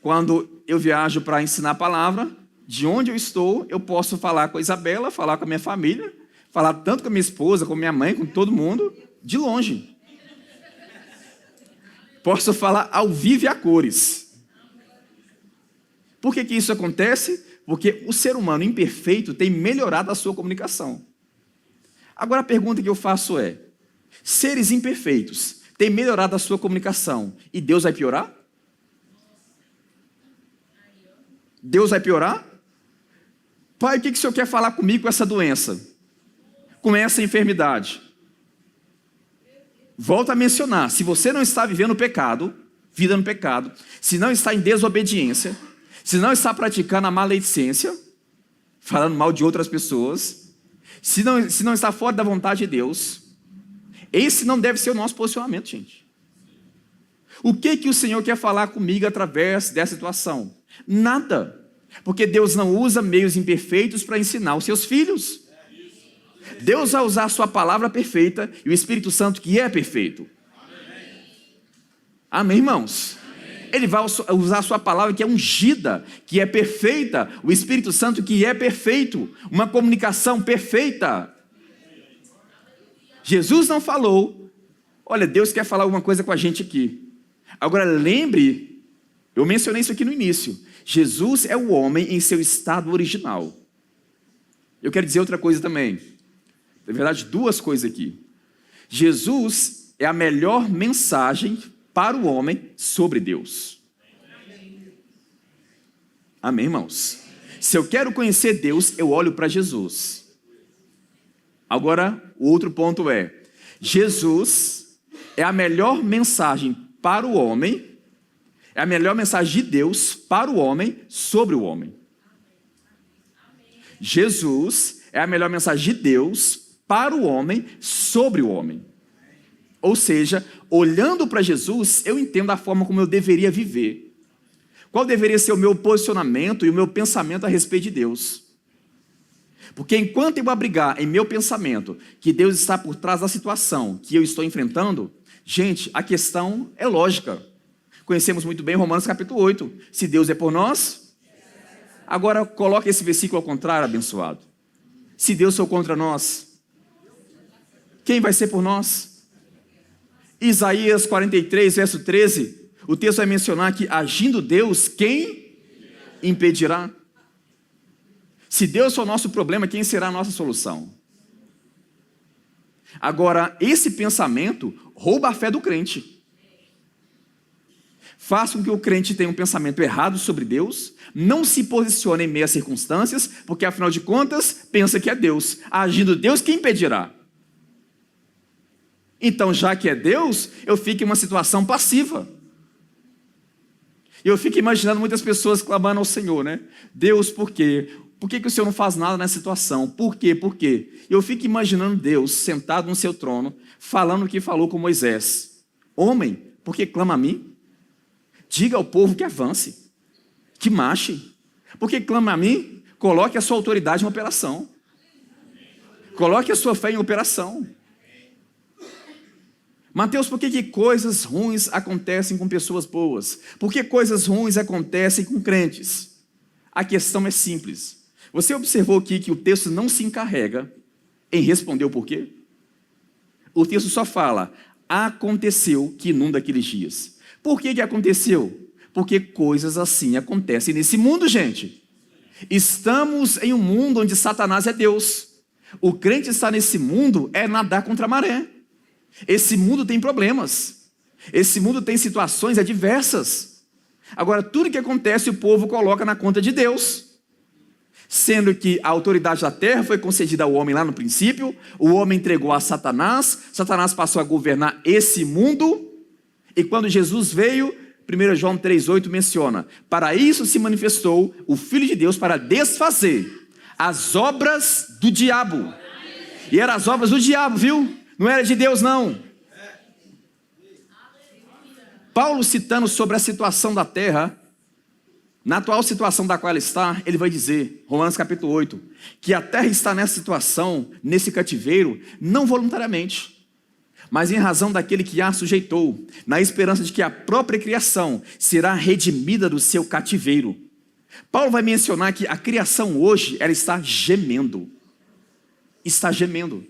A: Quando eu viajo para ensinar a palavra, de onde eu estou, eu posso falar com a Isabela, falar com a minha família, falar tanto com a minha esposa, com a minha mãe, com todo mundo, de longe. Posso falar ao vivo e a cores. Por que isso acontece? Porque o ser humano imperfeito tem melhorado a sua comunicação. Agora a pergunta que eu faço é, seres imperfeitos têm melhorado a sua comunicação e Deus vai piorar? Deus vai piorar? Pai, o que o Senhor quer falar comigo com essa doença? Com essa enfermidade? Volto a mencionar, se você não está vivendo pecado, vida no pecado, se não está em desobediência, se não está praticando a maledicência, falando mal de outras pessoas, se não está fora da vontade de Deus, esse não deve ser o nosso posicionamento, gente. O que o Senhor quer falar comigo através dessa situação? Nada. Porque Deus não usa meios imperfeitos para ensinar os seus filhos. Deus vai usar a sua palavra perfeita e o Espírito Santo que é perfeito. Amém, irmãos? Ele vai usar a sua palavra que é ungida, que é perfeita, o Espírito Santo que é perfeito, uma comunicação perfeita. Jesus não falou, olha, Deus quer falar alguma coisa com a gente aqui. Agora lembre, eu mencionei isso aqui no início, Jesus é o homem em seu estado original. Eu quero dizer outra coisa também, na verdade duas coisas aqui. Jesus é a melhor mensagem para o homem sobre Deus. Amém, irmãos? Se eu quero conhecer Deus, eu olho para Jesus. Agora, o outro ponto é, Jesus é a melhor mensagem para o homem, é a melhor mensagem de Deus para o homem sobre o homem. Jesus é a melhor mensagem de Deus para o homem sobre o homem. Ou seja, olhando para Jesus, eu entendo a forma como eu deveria viver. Qual deveria ser o meu posicionamento e o meu pensamento a respeito de Deus? Porque enquanto eu abrigar em meu pensamento que Deus está por trás da situação que eu estou enfrentando, gente, a questão é lógica. Conhecemos muito bem Romanos capítulo 8. Se Deus é por nós, agora coloque esse versículo ao contrário, abençoado. Se Deus for contra nós, quem vai ser por nós? Isaías 43, verso 13, o texto vai mencionar que agindo Deus, quem impedirá? Se Deus for o nosso problema, quem será a nossa solução? Agora, esse pensamento rouba a fé do crente. Faz com que o crente tenha um pensamento errado sobre Deus, não se posicione em meio às circunstâncias, porque afinal de contas, pensa que é Deus. Agindo Deus, quem impedirá? Então, já que é Deus, eu fico em uma situação passiva. Eu fico imaginando muitas pessoas clamando ao Senhor, né? Deus, por quê? Por que o Senhor não faz nada nessa situação? Por quê? Por quê? Eu fico imaginando Deus sentado no seu trono, falando o que falou com Moisés. Homem, por que clama a mim? Diga ao povo que avance, que marche. Por que clama a mim? Coloque a sua autoridade em operação. Coloque a sua fé em operação. Mateus, por que coisas ruins acontecem com pessoas boas? Por que coisas ruins acontecem com crentes? A questão é simples. Você observou aqui que o texto não se encarrega em responder o porquê? O texto só fala, aconteceu que num daqueles dias. Por que aconteceu? Porque coisas assim acontecem nesse mundo, gente. Estamos em um mundo onde Satanás é Deus. O crente estar nesse mundo é nadar contra a maré. Esse mundo tem problemas. Esse mundo tem situações adversas. Agora, tudo que acontece, o povo coloca na conta de Deus. Sendo que a autoridade da terra foi concedida ao homem lá no princípio, o homem entregou a Satanás, Satanás passou a governar esse mundo, e quando Jesus veio, 1 João 3,8 menciona, para isso se manifestou o Filho de Deus para desfazer as obras do diabo. E eram as obras do diabo, viu? Não era de Deus, não. Paulo, citando sobre a situação da terra, na atual situação da qual ela está, ele vai dizer, Romanos capítulo 8, que a terra está nessa situação, nesse cativeiro, não voluntariamente, mas em razão daquele que a sujeitou, na esperança de que a própria criação será redimida do seu cativeiro. Paulo vai mencionar que a criação hoje, ela está gemendo. Está gemendo.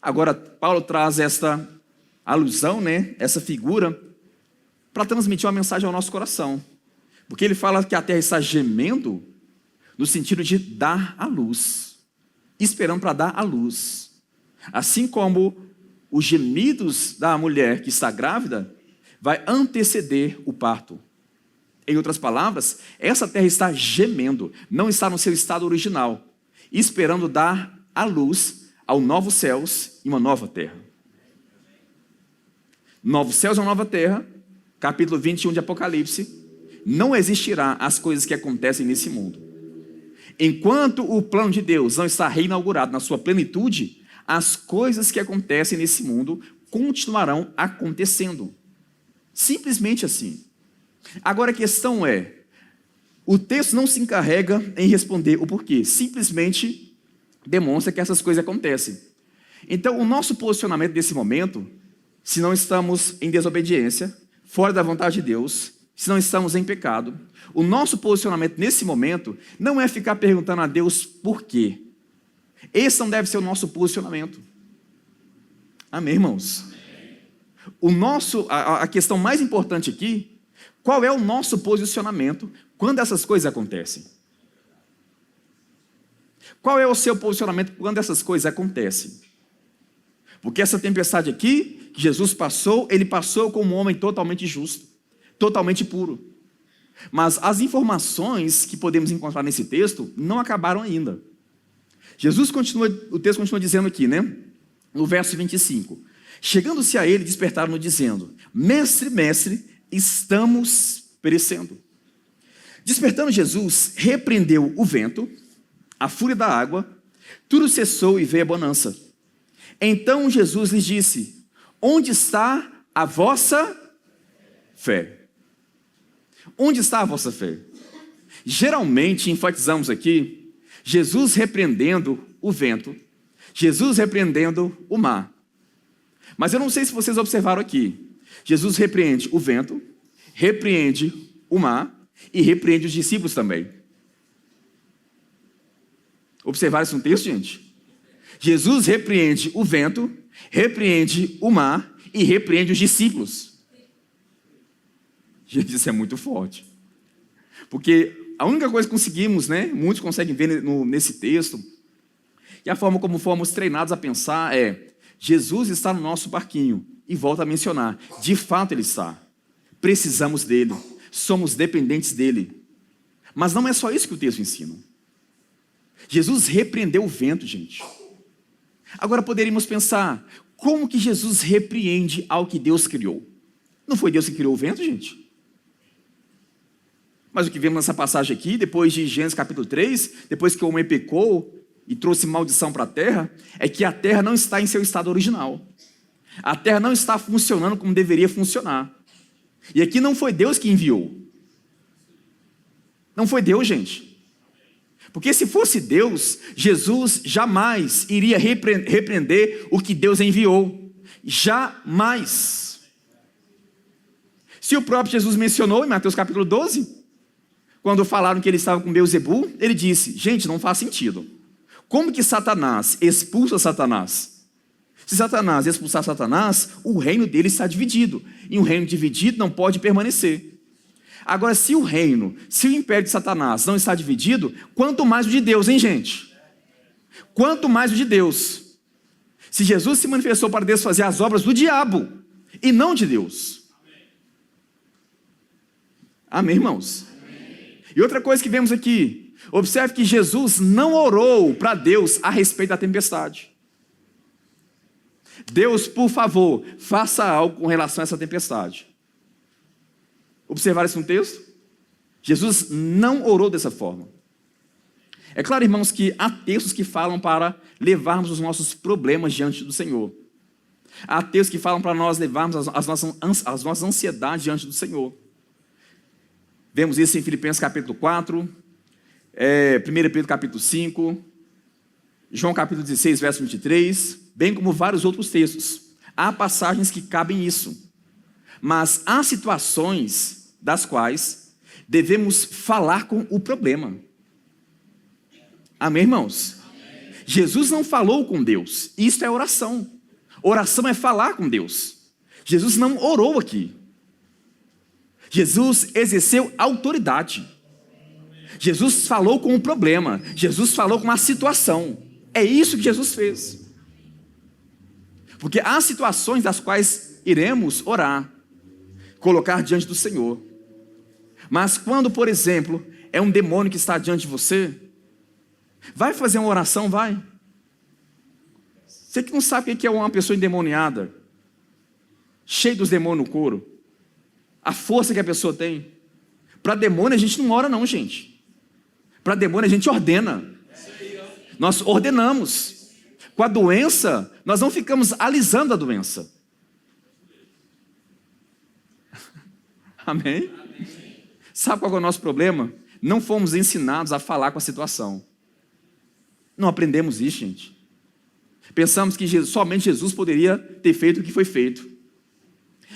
A: Agora, Paulo traz esta alusão, né, essa figura, para transmitir uma mensagem ao nosso coração. Porque ele fala que a terra está gemendo no sentido de dar à luz, esperando para dar à luz. Assim como os gemidos da mulher que está grávida vai anteceder o parto. Em outras palavras, essa terra está gemendo, não está no seu estado original, esperando dar à luz ao novos céus e uma nova terra. Novos céus e uma nova terra, capítulo 21 de Apocalipse, não existirá as coisas que acontecem nesse mundo. Enquanto o plano de Deus não está reinaugurado na sua plenitude, as coisas que acontecem nesse mundo continuarão acontecendo. Simplesmente assim. Agora a questão é, o texto não se encarrega em responder o porquê. Simplesmente demonstra que essas coisas acontecem. Então, o nosso posicionamento nesse momento, se não estamos em desobediência, fora da vontade de Deus, se não estamos em pecado, o nosso posicionamento nesse momento não é ficar perguntando a Deus por quê. Esse não deve ser o nosso posicionamento. Amém, irmãos? A questão mais importante aqui, qual é o nosso posicionamento quando essas coisas acontecem? Qual é o seu posicionamento quando essas coisas acontecem? Porque essa tempestade aqui, que Jesus passou, ele passou como um homem totalmente justo, totalmente puro. Mas as informações que podemos encontrar nesse texto não acabaram ainda. O texto continua dizendo aqui, né? No verso 25. Chegando-se a ele, despertaram-no dizendo: Mestre, mestre, estamos perecendo. Despertando Jesus, repreendeu o vento, a fúria da água, tudo cessou e veio a bonança. Então Jesus lhes disse: Onde está a vossa fé? Onde está a vossa fé? Geralmente enfatizamos aqui Jesus repreendendo o vento, Jesus repreendendo o mar. Mas eu não sei se vocês observaram aqui. Jesus repreende o vento, repreende o mar e repreende os discípulos também. Observaram isso no texto, gente? Jesus repreende o vento, repreende o mar e repreende os discípulos. Gente, isso é muito forte. Porque a única coisa que conseguimos, né, muitos conseguem ver nesse texto, e a forma como fomos treinados a pensar é: Jesus está no nosso barquinho. E volta a mencionar, de fato ele está. Precisamos dele, somos dependentes dele. Mas não é só isso que o texto ensina. Jesus repreendeu o vento, gente. Agora poderíamos pensar, como que Jesus repreende ao que Deus criou? Não foi Deus que criou o vento, gente? Mas o que vemos nessa passagem aqui, depois de Gênesis capítulo 3, depois que o homem pecou e trouxe maldição para a terra, é que a terra não está em seu estado original. A terra não está funcionando como deveria funcionar. E aqui não foi Deus que enviou. Não foi Deus, gente. Porque se fosse Deus, Jesus jamais iria repreender o que Deus enviou. Jamais. Se o próprio Jesus mencionou em Mateus capítulo 12, quando falaram que ele estava com Beelzebu, ele disse: gente, não faz sentido. Como que Satanás expulsa Satanás? Se Satanás expulsar Satanás, o reino dele está dividido. E um reino dividido não pode permanecer. Agora, se o império de Satanás não está dividido, quanto mais o de Deus, hein, gente? Quanto mais o de Deus. Se Jesus se manifestou para desfazer as obras do diabo e não de Deus. Amém, irmãos? Amém. E outra coisa que vemos aqui, observe que Jesus não orou para Deus a respeito da tempestade. Deus, por favor, faça algo com relação a essa tempestade. Observaram isso no texto? Jesus não orou dessa forma. É claro, irmãos, que há textos que falam para levarmos os nossos problemas diante do Senhor. Há textos que falam para nós levarmos as nossas ansiedades diante do Senhor. Vemos isso em Filipenses capítulo 4, 1 Pedro capítulo 5, João capítulo 16, verso 23, bem como vários outros textos. Há passagens que cabem isso. Mas há situações das quais devemos falar com o problema. Amém, irmãos? Amém. Jesus não falou com Deus. Isso é oração. Oração é falar com Deus. Jesus não orou aqui. Jesus exerceu autoridade. Jesus falou com o problema. Jesus falou com a situação. É isso que Jesus fez. Porque há situações das quais iremos orar, colocar diante do Senhor. Mas quando, por exemplo, é um demônio que está diante de você, vai fazer uma oração, vai. Você que não sabe o que é uma pessoa endemoniada, cheia dos demônios no couro, a força que a pessoa tem. Para demônio a gente não ora não, gente. Para demônio a gente ordena. Nós ordenamos. Com a doença, nós não ficamos alisando a doença. Amém? Sabe qual é o nosso problema? Não fomos ensinados a falar com a situação. Não aprendemos isso, gente. Pensamos que somente Jesus poderia ter feito o que foi feito.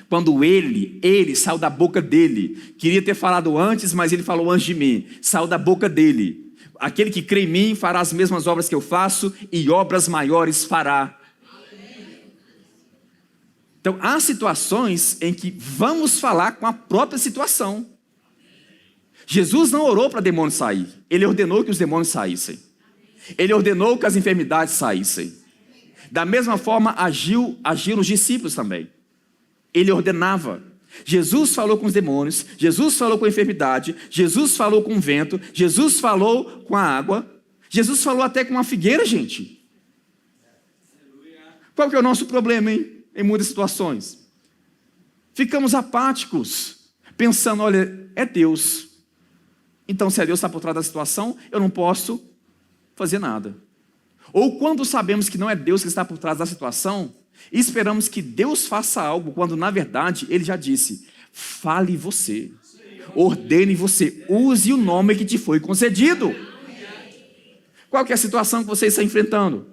A: Quando ele saiu da boca dele, queria ter falado antes, mas ele falou antes de mim, saiu da boca dele. Aquele que crê em mim fará as mesmas obras que eu faço e obras maiores fará. Então, há situações em que vamos falar com a própria situação. Jesus não orou para demônios sair, ele ordenou que os demônios saíssem. Ele ordenou que as enfermidades saíssem. Da mesma forma, agiram os discípulos também. Ele ordenava. Jesus falou com os demônios, Jesus falou com a enfermidade, Jesus falou com o vento, Jesus falou com a água, Jesus falou até com a figueira, gente. Qual que é o nosso problema, hein? Em muitas situações? Ficamos apáticos, pensando, olha, é Deus. Então, se é Deus que está por trás da situação, eu não posso fazer nada. Ou quando sabemos que não é Deus que está por trás da situação, e esperamos que Deus faça algo, quando na verdade Ele já disse, fale você, ordene você, use o nome que te foi concedido. Qual que é a situação que você está enfrentando?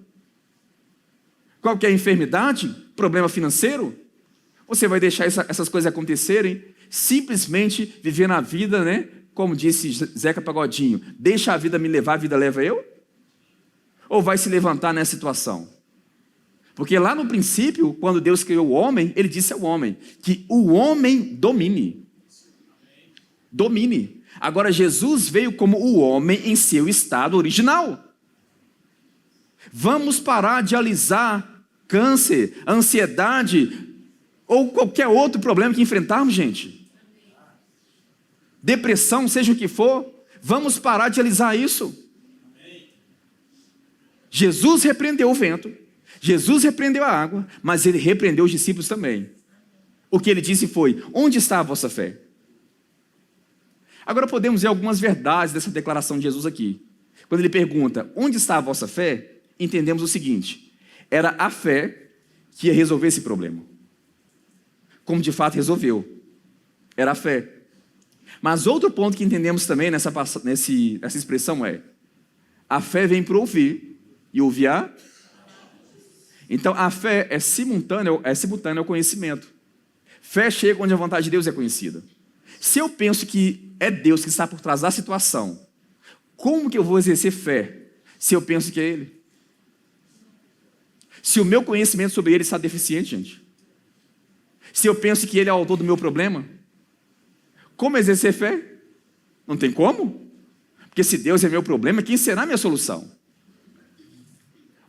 A: Qual que é a enfermidade? Problema financeiro? Você vai deixar essas coisas acontecerem? Simplesmente viver na vida, né? Como disse Zeca Pagodinho, deixa a vida me levar, a vida leva eu? Ou vai se levantar nessa situação? Porque lá no princípio, quando Deus criou o homem, Ele disse ao homem que o homem domine. Domine. Agora Jesus veio como o homem em seu estado original. Vamos parar de alisar câncer, ansiedade ou qualquer outro problema que enfrentarmos, gente. Depressão, seja o que for, vamos parar de alisar isso. Jesus repreendeu o vento, Jesus repreendeu a água, mas Ele repreendeu os discípulos também. O que Ele disse foi, onde está a vossa fé? Agora podemos ver algumas verdades dessa declaração de Jesus aqui. Quando Ele pergunta, onde está a vossa fé? Entendemos o seguinte, era a fé que ia resolver esse problema. Como de fato resolveu. Era a fé. Mas outro ponto que entendemos também nessa expressão é, a fé vem para ouvir, e ouvir a... Então a fé é simultânea ao conhecimento. Fé chega onde a vontade de Deus é conhecida. Se eu penso que é Deus que está por trás da situação, como que eu vou exercer fé se eu penso que é Ele? Se o meu conhecimento sobre Ele está deficiente, gente. Se eu penso que Ele é o autor do meu problema, como exercer fé? Não tem como. Porque se Deus é meu problema, quem será a minha solução?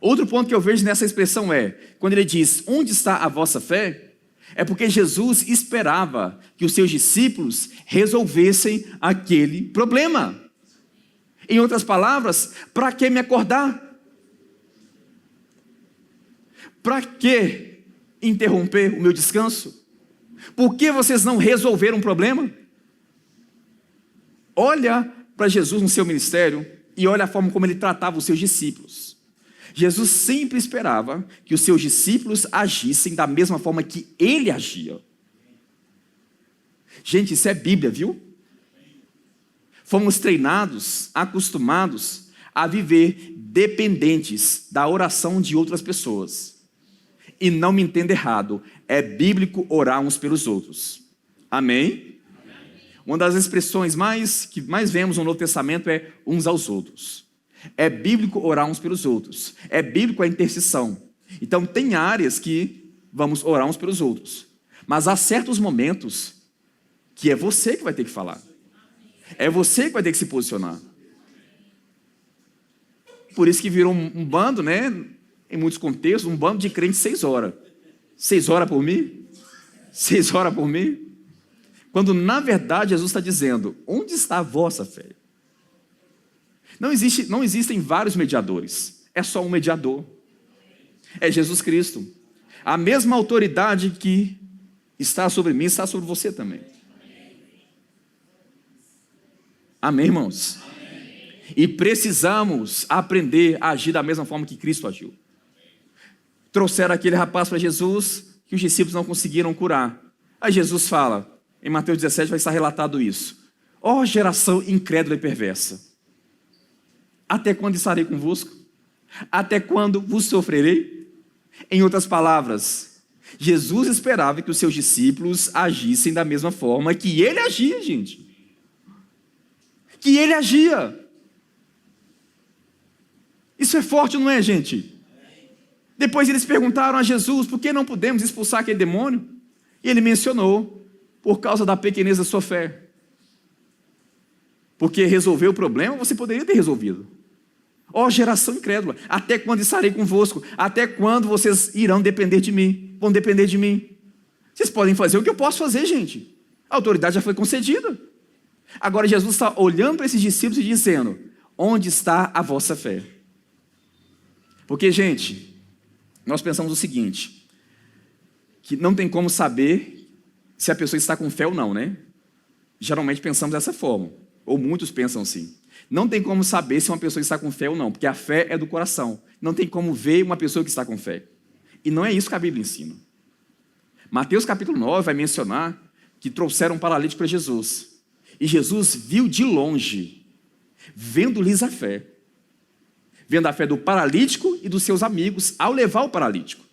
A: Outro ponto que eu vejo nessa expressão é, quando ele diz, onde está a vossa fé? É porque Jesus esperava que os seus discípulos resolvessem aquele problema. Em outras palavras, para que me acordar? Para que interromper o meu descanso? Por que vocês não resolveram o problema? Olha para Jesus no seu ministério e olha a forma como ele tratava os seus discípulos. Jesus sempre esperava que os seus discípulos agissem da mesma forma que ele agia. Gente, isso é Bíblia, viu? Fomos treinados, acostumados a viver dependentes da oração de outras pessoas. E não me entenda errado, é bíblico orar uns pelos outros. Amém? Uma das expressões que mais vemos no Novo Testamento é uns aos outros. É bíblico orar uns pelos outros. É bíblico a intercessão. Então tem áreas que vamos orar uns pelos outros. Mas há certos momentos que é você que vai ter que falar. É você que vai ter que se posicionar. Por isso que virou um bando, né? Em muitos contextos, um bando de crentes 6 horas. 6 horas por mim? 6 horas por mim? Quando na verdade Jesus está dizendo, onde está a vossa fé? Não existem vários mediadores, é só um mediador. É Jesus Cristo. A mesma autoridade que está sobre mim, está sobre você também. Amém, irmãos? Amém. E precisamos aprender a agir da mesma forma que Cristo agiu. Trouxeram aquele rapaz para Jesus, que os discípulos não conseguiram curar. Aí Jesus fala, em Mateus 17 vai estar relatado isso. Ó geração incrédula e perversa. Até quando estarei convosco? Até quando vos sofrerei? Em outras palavras, Jesus esperava que os seus discípulos agissem da mesma forma que ele agia, gente. Que ele agia. Isso é forte, não é, gente? Depois eles perguntaram a Jesus, por que não podemos expulsar aquele demônio? E ele mencionou, por causa da pequenez da sua fé. Porque resolver o problema você poderia ter resolvido. Ó geração incrédula, até quando estarei convosco? Até quando vocês irão depender de mim? Vão depender de mim? Vocês podem fazer o que eu posso fazer, gente. A autoridade já foi concedida. Agora Jesus está olhando para esses discípulos e dizendo, onde está a vossa fé? Porque, gente, nós pensamos o seguinte, que não tem como saber se a pessoa está com fé ou não, né? Geralmente pensamos dessa forma, ou muitos pensam assim. Não tem como saber se uma pessoa está com fé ou não, porque a fé é do coração. Não tem como ver uma pessoa que está com fé. E não é isso que a Bíblia ensina. Mateus capítulo 9 vai mencionar que trouxeram um paralítico para Jesus. E Jesus viu de longe, vendo-lhes a fé. Vendo a fé do paralítico e dos seus amigos ao levar o paralítico.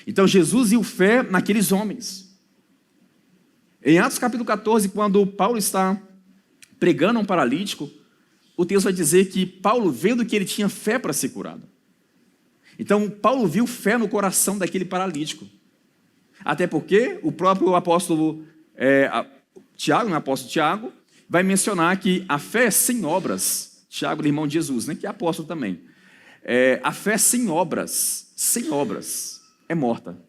A: Então Jesus viu fé naqueles homens. Em Atos capítulo 14, quando Paulo está pregando a um paralítico, o texto vai dizer que Paulo, vendo que ele tinha fé para ser curado. Então Paulo viu fé no coração daquele paralítico. Até porque o próprio apóstolo Tiago, o apóstolo Tiago, vai mencionar que a fé sem obras, Tiago, irmão de Jesus, né, que é apóstolo também, a fé sem obras é morta.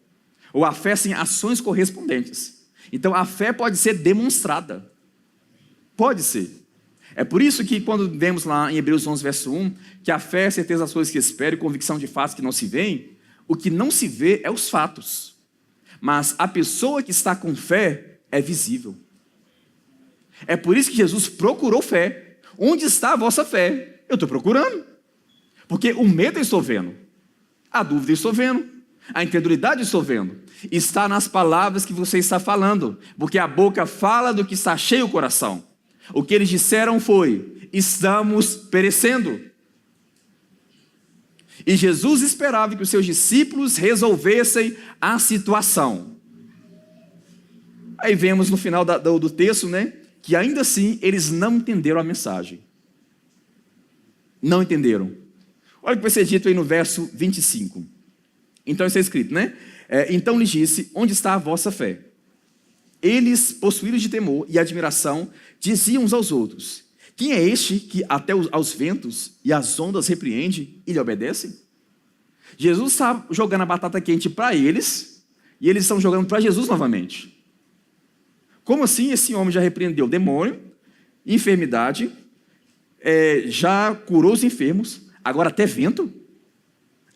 A: Ou a fé sem ações correspondentes. Então a fé pode ser demonstrada. Pode ser. É por isso que quando vemos lá em Hebreus 11, verso 1, que a fé é a certeza das coisas que espera e convicção de fatos que não se veem, o que não se vê é os fatos. Mas a pessoa que está com fé é visível. É por isso que Jesus procurou fé. Onde está a vossa fé? Eu estou procurando. Porque o medo eu estou vendo. A dúvida eu estou vendo. A incredulidade eu estou vendo. Está nas palavras que você está falando. Porque a boca fala do que está cheio o coração. O que eles disseram foi, estamos perecendo. E Jesus esperava que os seus discípulos resolvessem a situação. Aí vemos no final do texto, né, que ainda assim eles não entenderam a mensagem. Não entenderam. Olha o que vai ser dito aí no verso 25. Então isso é escrito, né? Então lhes disse, onde está a vossa fé? Eles, possuídos de temor e admiração, diziam uns aos outros, quem é este que até aos ventos e às ondas repreende e lhe obedece? Jesus está jogando a batata quente para eles, e eles estão jogando para Jesus novamente. Como assim esse homem já repreendeu demônio, enfermidade, já curou os enfermos, agora até vento,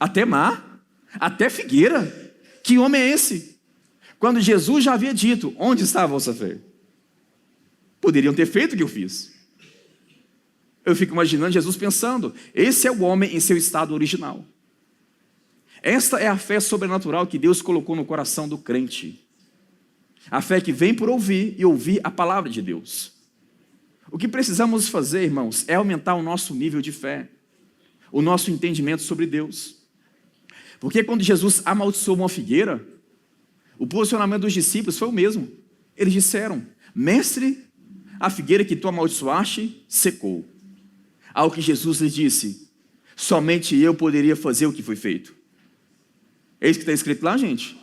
A: até mar, até figueira? Que homem é esse? Quando Jesus já havia dito, onde está a vossa fé? Poderiam ter feito o que eu fiz. Eu fico imaginando Jesus pensando, esse é o homem em seu estado original. Esta é a fé sobrenatural que Deus colocou no coração do crente. A fé que vem por ouvir e ouvir a palavra de Deus. O que precisamos fazer, irmãos, é aumentar o nosso nível de fé, o nosso entendimento sobre Deus. Porque quando Jesus amaldiçoou uma figueira, o posicionamento dos discípulos foi o mesmo. Eles disseram, mestre, a figueira que tu amaldiçoaste secou. Ao que Jesus lhes disse, somente eu poderia fazer o que foi feito. É isso que está escrito lá, gente?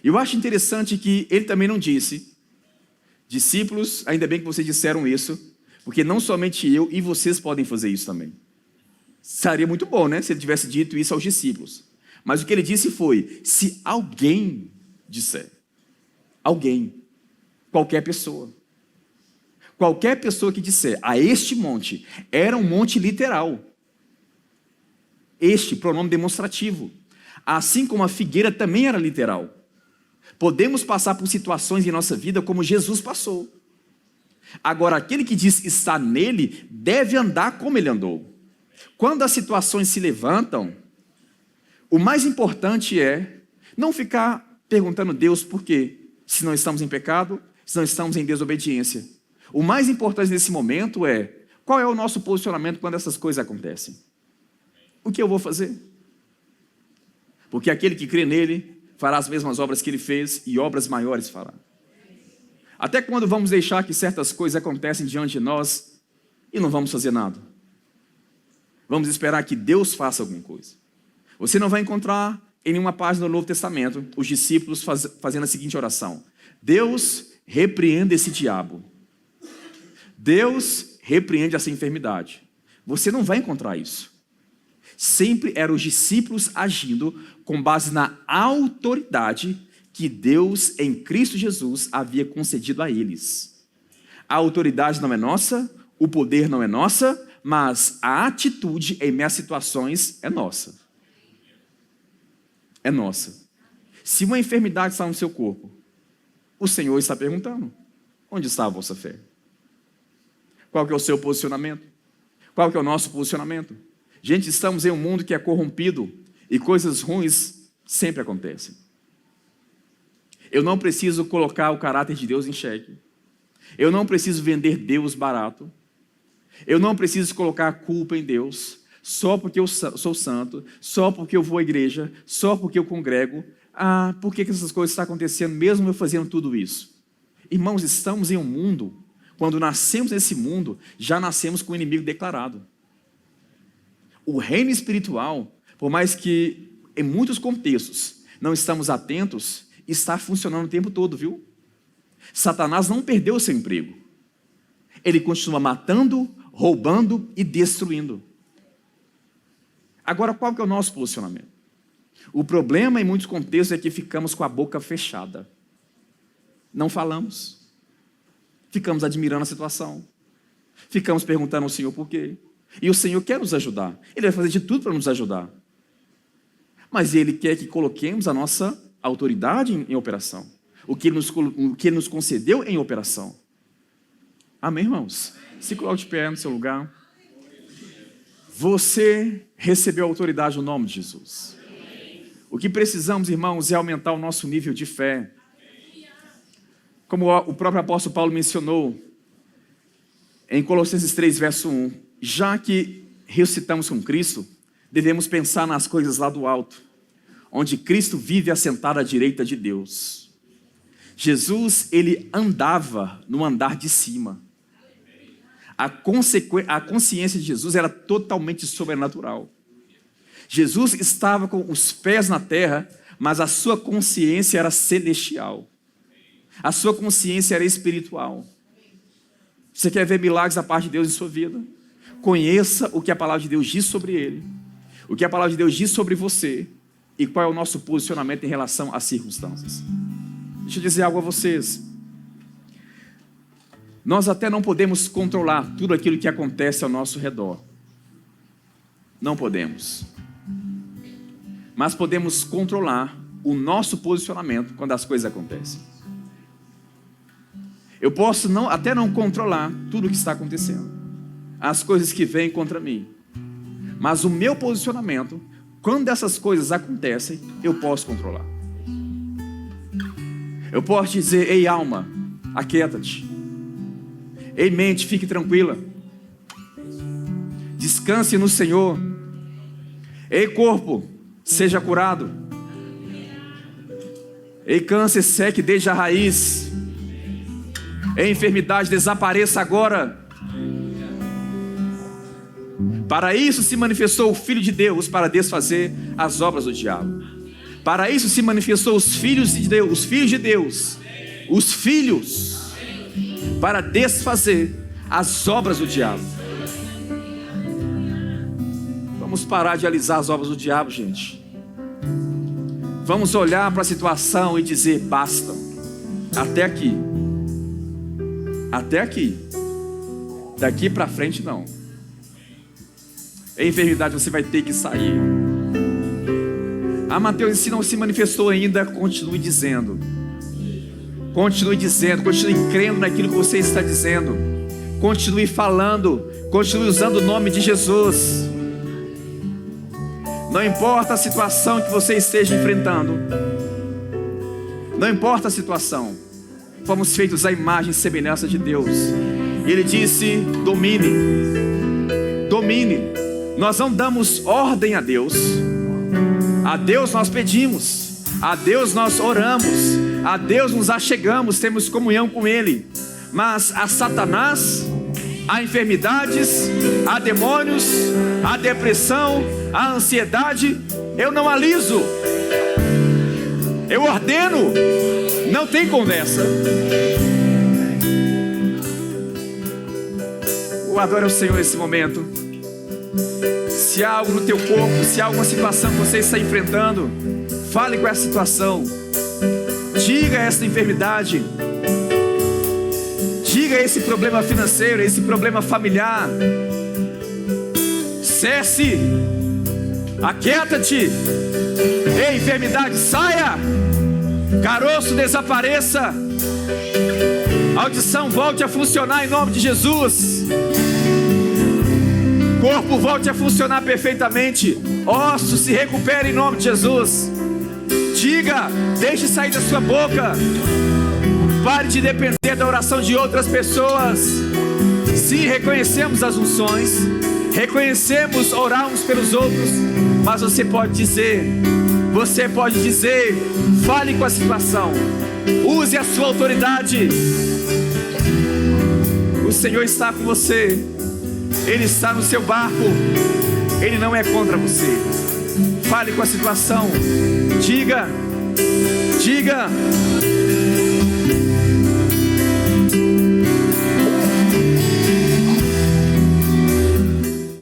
A: Eu acho interessante que ele também não disse, discípulos, ainda bem que vocês disseram isso, porque não somente eu e vocês podem fazer isso também. Seria muito bom, né, se ele tivesse dito isso aos discípulos. Mas o que ele disse foi, se alguém disser, alguém, qualquer pessoa que disser, a este monte, era um monte literal, este pronome demonstrativo, assim como a figueira também era literal. Podemos passar por situações em nossa vida como Jesus passou. Agora, aquele que diz está nele, deve andar como ele andou. Quando as situações se levantam, o mais importante é não ficar perguntando a Deus por quê, se não estamos em pecado, se não estamos em desobediência. O mais importante nesse momento é, qual é o nosso posicionamento quando essas coisas acontecem? o que eu vou fazer? Porque aquele que crê nele fará as mesmas obras que ele fez e obras maiores fará. Até quando vamos deixar que certas coisas acontecem diante de nós e não vamos fazer nada? Vamos esperar que Deus faça alguma coisa. Você não vai encontrar em nenhuma página do Novo Testamento os discípulos fazendo a seguinte oração: Deus, repreenda esse diabo. Deus, repreende essa enfermidade. Você não vai encontrar isso. Sempre eram os discípulos agindo com base na autoridade que Deus em Cristo Jesus havia concedido a eles. A autoridade não é nossa, o poder não é nossa, mas a atitude em meias situações é nossa. É nossa. Se uma enfermidade está no seu corpo, o Senhor está perguntando: onde está a vossa fé? Qual que é o seu posicionamento? Qual que é o nosso posicionamento? Gente, estamos em um mundo que é corrompido e coisas ruins sempre acontecem. Eu não preciso colocar o caráter de Deus em xeque. Eu não preciso vender Deus barato. Eu não preciso colocar a culpa em Deus, só porque eu sou santo, só porque eu vou à igreja, só porque eu congrego. Por que essas coisas estão acontecendo mesmo eu fazendo tudo isso? Irmãos, estamos em um mundo, quando nascemos nesse mundo, já nascemos com o inimigo declarado. O reino espiritual, por mais que em muitos contextos não estamos atentos, está funcionando o tempo todo, viu? Satanás não perdeu o seu emprego. Ele continua matando, roubando e destruindo. Agora, qual que é o nosso posicionamento? O problema em muitos contextos é que ficamos com a boca fechada. Não falamos. Ficamos admirando a situação. Ficamos perguntando ao Senhor por quê. E o Senhor quer nos ajudar. Ele vai fazer de tudo para nos ajudar. Mas Ele quer que coloquemos a nossa autoridade em operação. O que Ele nos concedeu em operação. Amém, irmãos? Se coloque de pé no seu lugar. Você recebeu autoridade no nome de Jesus. O que precisamos, irmãos, é aumentar o nosso nível de fé. Como o próprio apóstolo Paulo mencionou em Colossenses 3, verso 1, já que ressuscitamos com Cristo, devemos pensar nas coisas lá do alto, onde Cristo vive assentado à direita de Deus. Jesus, ele andava no andar de cima. A consciência de Jesus era totalmente sobrenatural. Jesus estava com os pés na terra, mas a sua consciência era celestial. A sua consciência era espiritual. Você quer ver milagres da parte de Deus em sua vida? Conheça o que a palavra de Deus diz sobre ele, o que a palavra de Deus diz sobre você e qual é o nosso posicionamento em relação às circunstâncias. Deixa eu dizer algo a vocês. Nós até não podemos controlar tudo aquilo que acontece ao nosso redor. Não podemos. Mas podemos controlar o nosso posicionamento quando as coisas acontecem. Eu posso até não controlar tudo o que está acontecendo, as coisas que vêm contra mim. Mas o meu posicionamento, quando essas coisas acontecem, eu posso controlar. Eu posso dizer: ei alma, aquieta-te. Ei mente, fique tranquila. Descanse no Senhor. Ei corpo, seja curado. Ei câncer, seque desde a raiz. Ei enfermidade, desapareça agora. Para isso se manifestou o Filho de Deus, para desfazer as obras do diabo. Para isso se manifestou os filhos de Deus, os filhos, para desfazer as obras do diabo. Vamos parar de alisar as obras do diabo, gente. Vamos olhar para a situação e dizer: basta, até aqui. Até aqui. Daqui para frente não. A enfermidade você vai ter que sair. Mateus, se não se manifestou ainda, continue dizendo. Continue crendo naquilo que você está dizendo. Continue falando, continue usando o nome de Jesus. Não importa a situação que você esteja enfrentando. Não importa a situação. Fomos feitos à imagem e semelhança de Deus. Ele disse: domine. Nós não damos ordem a Deus nós pedimos, a Deus nós oramos, a Deus nos achegamos, temos comunhão com Ele. Mas a Satanás, a enfermidades, a demônios, a depressão, a ansiedade, eu não aliso, eu ordeno, não tem conversa. Adore ao Senhor nesse momento. Se há algo no teu corpo, se há alguma situação que você está enfrentando, fale com essa situação, diga essa enfermidade, diga esse problema financeiro, esse problema familiar. Cesse, aquieta-te. Ei, enfermidade, saia. Caroço, desapareça. Audição, volte a funcionar em nome de Jesus. Corpo, volte a funcionar perfeitamente. Ossos, se recupere em nome de Jesus. Diga, deixe sair da sua boca. Pare de depender da oração de outras pessoas. Sim, reconhecemos as unções, reconhecemos orar uns pelos outros, mas você pode dizer, fale com a situação, use a sua autoridade. O Senhor está com você, Ele está no seu barco, Ele não é contra você. Fale com a situação, diga,